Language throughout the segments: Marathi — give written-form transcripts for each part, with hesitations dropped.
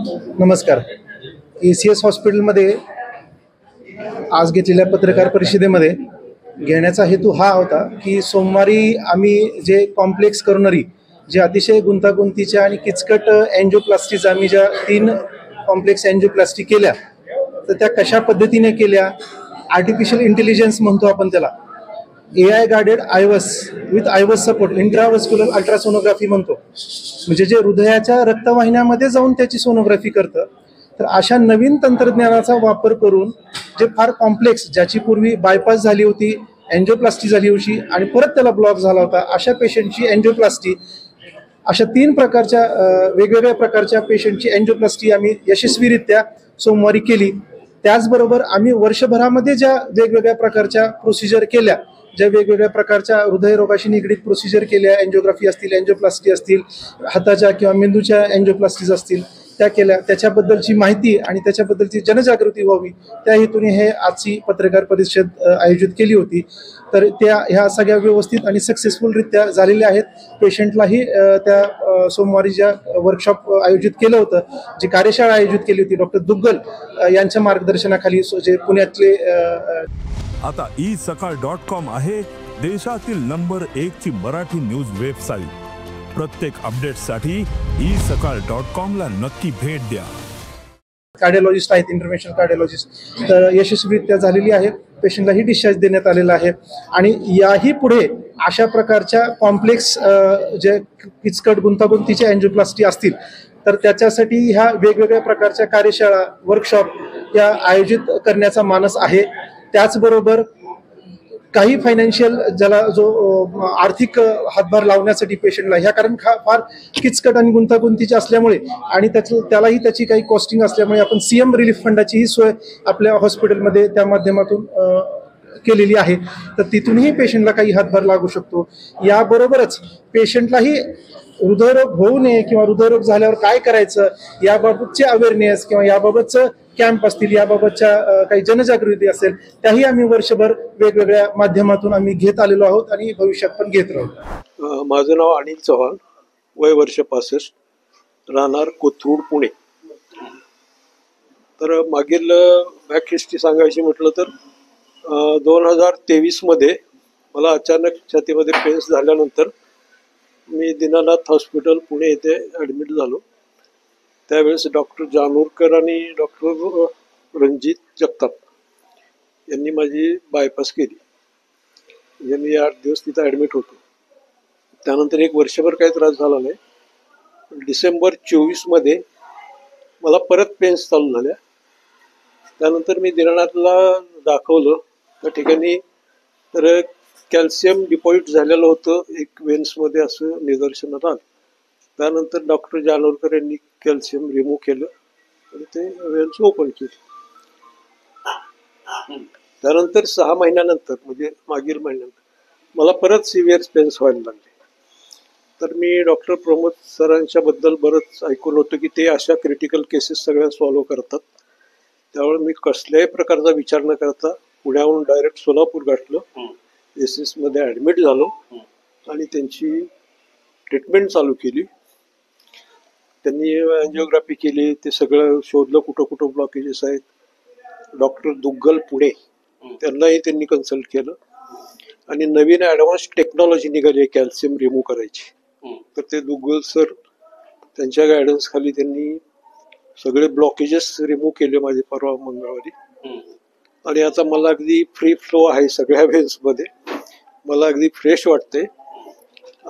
नमस्कार. ACS हॉस्पिटलमध्ये आज घेतलेल्या पत्रकार परिषदेमध्ये घेण्याचा हेतू हा होता की सोमवारी आम्ही जे कॉम्प्लेक्स करोनरी जे अतिशय गुंतागुंतीच्या आणि किचकट एन्जिओप्लास्टीज आम्ही ज्या 3 कॉम्प्लेक्स एन्जिओप्लास्टी केल्या, तर त्या कशा पद्धतीने केल्या, आर्टिफिशियल इंटेलिजन्स म्हणतो आपण त्याला, AI guarded IVUS with IVUS support intravascular ultrasonography म्हणतो, म्हणजे जे हृदयाच्या रक्तवाहिन्यामध्ये जाऊन त्याची सोनोग्राफी करतं. तर अशा नवीन तंत्रज्ञानाचा वापर करून जे फार कॉम्प्लेक्स, ज्याची पूर्वी बायपास झाली होती, एन्जिओप्लास्टी झाली होती आणि परत त्याला ब्लॉक झाला होता, अशा पेशंटची एन्जिओप्लास्टी, अशा 3 प्रकारच्या वेगवेगळ्या प्रकारच्या पेशंटची एन्जिओप्लास्टी आम्ही यशस्वीरित्या सोमवारी केली. त्याचबरोबर आम्ही वर्षभरामध्ये ज्या वेगवेगळ्या प्रकारच्या प्रोसिजर केल्या, ज्या वेगवेगळ्या प्रकारच्या हृदयरोगाशी निगडीत प्रोसिजर केल्या, एन्जिओग्राफी असतील, एन्जिओप्लास्टी असतील, हाताच्या किंवा मेंदूच्या एन्जिओप्लास्टीज असतील, त्या केल्या. त्याच्याबद्दलची माहिती आणि त्याच्याबद्दलची जनजागृती व्हावी, त्या हेतूने हे आजची पत्रकार परिषद आयोजित केली होती. तर ह्या सगळ्या व्यवस्थित आणि सक्सेसफुलरित्या झालेल्या आहेत. पेशंटलाही त्या सोमवारी ज्या वर्कशॉप आयोजित केलं होतं, जी कार्यशाळा आयोजित केली होती डॉक्टर दुग्गल यांच्या मार्गदर्शनाखाली, जे पुण्यातले आता isakal.com आहे देशातील नंबर 1 ची मराठी न्यूज वेबसाईट. प्रत्येक अपडेटसाठी isakal.com ला नक्की भेट द्या. कार्डिओलॉजिस्ट आहेत, इंटरव्हेन्शनल कार्डिओलॉजिस्ट, तर यशस्वीरित्या झालेली आहे. पेशंटलाही डिस्चार्ज देण्यात आलेला आहे. आणि याही पुढे अशा प्रकारच्या कॉम्प्लेक्स जे किचकट गुंतागुंतीच्या एन्जिओप्लास्टी असतील, तर त्याच्यासाठी ह्या वेगवेगळ्या प्रकारच्या कार्यशाळा, वर्कशॉप या आयोजित करण्याचा मानस आहे. त्याचबरोबर काही फायनान्शियल, ज्याला जो आर्थिक हातभार लावण्यासाठी पेशंटला, ह्या कारण फार किचकट आणि गुंतागुंतीचे असल्यामुळे आणि त्यालाही त्याची काही कॉस्टिंग असल्यामुळे आपण CM रिलीफ फंडाचीही सोय आपल्या हॉस्पिटलमध्ये त्या माध्यमातून केलेली आहे. तर तिथूनही पेशंटला काही हातभार लागू शकतो. याबरोबरच पेशंटलाही हृदयरोग होऊ नये किंवा हृदयरोग झाल्यावर काय करायचं याबाबतचे अवेअरनेस किंवा याबाबतचं कॅम्प असतील, याबाबतच्या काही जनजागृती असेल, त्याही आम्ही वर्षभर वेगवेगळ्या माध्यमातून आम्ही घेत आलेलो आहोत आणि भविष्यात पण घेत राहू. माझं नाव अनिल चव्हाण, वय वर्ष 65, राहणार कोथरूड, पुणे. तर मागील बॅक हिस्ट्री सांगायची म्हटलं तर 2023 मध्ये मला अचानक छातीमध्ये पेन्स झाल्यानंतर मी दीनानाथ हॉस्पिटल पुणे येथे ॲडमिट झालो. त्यावेळेस डॉक्टर जानोरकर आणि डॉक्टर रणजित जगताप यांनी माझी बायपास केली. म्हणजे मी 8 दिवस तिथं ॲडमिट होतो. त्यानंतर 1 वर्षभर काही त्रास झाला नाही. डिसेंबर 24 मध्ये मला परत पेन्स चालू झाल्या. त्यानंतर मी दीनानाथला दाखवलं. त्या ठिकाणी तर कॅल्शियम डिपॉझिट झालेलं होतं एक वेन्समध्ये, असं निदर्शनात आलं. त्यानंतर डॉक्टर जानोरकर यांनी कॅल्शियम रिमूव्ह केलं आणि ते वेन्स ओपन केली. त्यानंतर 6 महिन्यानंतर, म्हणजे मागील महिन्यानंतर मला परत सिव्हिअर पेन्स व्हायला लागले. तर मी डॉक्टर प्रमोद सरांच्या बद्दल बरंच ऐकून होतं की ते अशा क्रिटिकल केसेस सगळ्या सॉल्व्ह करतात. त्यामुळे मी कसल्याही प्रकारचा विचार न करता पुण्याहून डायरेक्ट सोलापूर गाठलं. ACS मध्ये ॲडमिट झालो आणि त्यांची ट्रीटमेंट चालू केली. त्यांनी एन्जिओग्राफी केली, ते सगळं शोधलं कुठं कुठं ब्लॉकेजेस आहेत. डॉक्टर दुग्गल पुणे त्यांनाही त्यांनी कन्सल्ट केलं आणि नवीन ॲडव्हान्स टेक्नॉलॉजी निघाली आहे कॅल्शियम रिमूव्ह करायची. तर ते दुग्गल सर त्यांच्या गायडन्स खाली त्यांनी सगळे ब्लॉकेजेस रिमूव्ह केले माझे परवा मंगळवारी. आणि आता मला अगदी फ्री फ्लो आहे सगळ्या वेन्समध्ये. मला अगदी फ्रेश वाटते.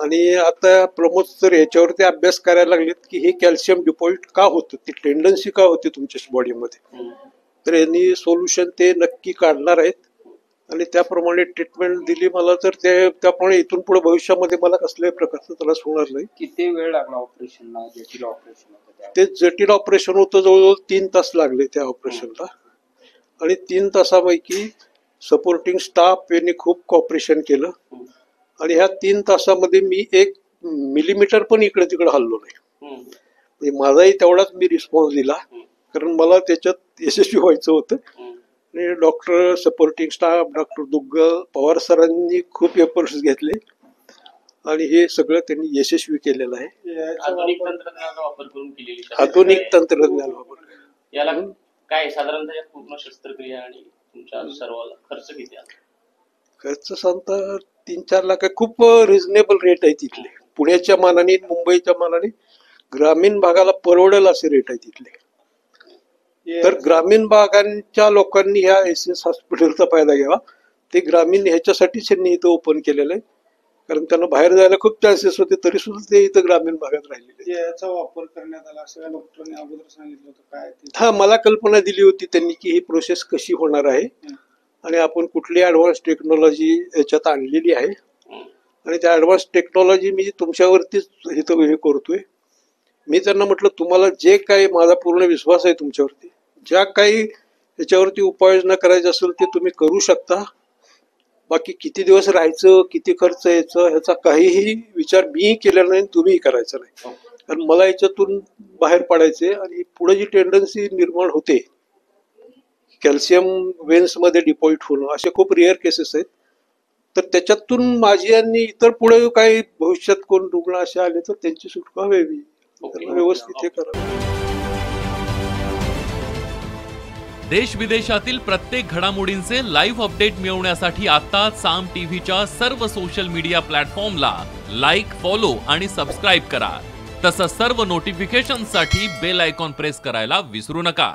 आणि आता प्रमोद सर याच्यावरती अभ्यास करायला लागलेत की हे कॅल्शियम डिपॉझिट का होतं, ती टेंडन्सी का होती तुमच्या बॉडीमध्ये. तर यांनी सोल्युशन ते नक्की काढणार आहेत आणि त्याप्रमाणे ट्रीटमेंट दिली मला. तर त्याप्रमाणे इथून पुढे भविष्यामध्ये मला कसल्याही प्रकारचा त्रास होणार नाही. किती वेळ लागला ऑपरेशनला? जटिल ऑपरेशन होतं ते जटिल ऑपरेशन होतं, जवळजवळ 3 तास लागले त्या ऑपरेशनला. आणि 3 तासापैकी सपोर्टिंग स्टाफ यांनी खूप कॉपरेशन केलं. आणि ह्या 3 तासामध्ये मी 1 मिलीमीटर पण इकडे तिकडे हल्लो नाही. माझाही तेवढाच मी रिस्पॉन्स दिला, कारण मला त्याच्यात यशस्वी व्हायचं होतं. आणि doctor, supporting staff, doctor Duggal, Pawar सरांनी खूप एफर्ट्स घेतले आणि हे सगळं त्यांनी यशस्वी केलेलं आहे. आधुनिक तंत्रज्ञानाचा वापर करून केलेली आधुनिक तंत्रज्ञान वापर. याला काय साधारणतः या पूर्ण शस्त्रक्रिया आणि तुमच्या सर्वाला खर्च किती आला? खर्च सांगता 3-4 लाख आहे. खूप रिझनेबल रेट आहे तिथले. पुण्याच्या मानाने मुंबईच्या मानाने ग्रामीण भागाला परवडेल असे रेट आहे तिथले. तर ग्रामीण भागांच्या लोकांनी ह्या एसएस हॉस्पिटलचा फायदा घ्यावा. ते ग्रामीण ह्याच्यासाठीच त्यांनी इथं ओपन केलेलं आहे, कारण त्यांना बाहेर जायला खूप चान्सेस होते, तरी सुद्धा ते इथं ग्रामीण भागात राहिलेले. याचा वापर करण्यात आला असं डॉक्टरांनी अगोदर सांगितलं होतं काय ते? हा, मला कल्पना दिली होती त्यांनी की ही प्रोसेस कशी होणार आहे आणि आपण कुठली ऍडव्हान्स टेक्नॉलॉजी याच्यात आणलेली आहे आणि त्या ऍडव्हान्स टेक्नॉलॉजी मी तुमच्यावरतीच इथं हे करतोय. मी त्यांना म्हटलं तुम्हाला जे काही, माझा पूर्ण विश्वास आहे तुमच्यावरती, ज्या काही याच्यावरती उपाययोजना करायची असेल ते तुम्ही करू शकता. बाकी किती दिवस राहायचं, किती खर्च यायचं ह्याचा काहीही विचार मी केलेला नाही, तुम्हीही करायचा नाही. कारण मला याच्यातून बाहेर पडायचे आणि पुढे जी टेंडन्सी निर्माण होते कॅल्शियम वेन्स मध्ये डिपॉझिट होणं, असे खूप रेअर केसेस आहेत. तर त्याच्यातून माझी आणि इतर पुढे काही भविष्यात कोण रुग्ण असे आले तर त्यांची सुटका व्हावी, त्यांना व्यवस्थित हे करावं. देश विदेशातील प्रत्येक घडामोडींचे लाईव्ह अपडेट मिळवण्यासाठी आता साम टीव्हीच्या सर्व सोशल मीडिया प्लॅटफॉर्मला लाईक, फॉलो आणि सबस्क्राईब करा. तसंच सर्व नोटिफिकेशनसाठी बेल आयकॉन प्रेस करायला विसरू नका.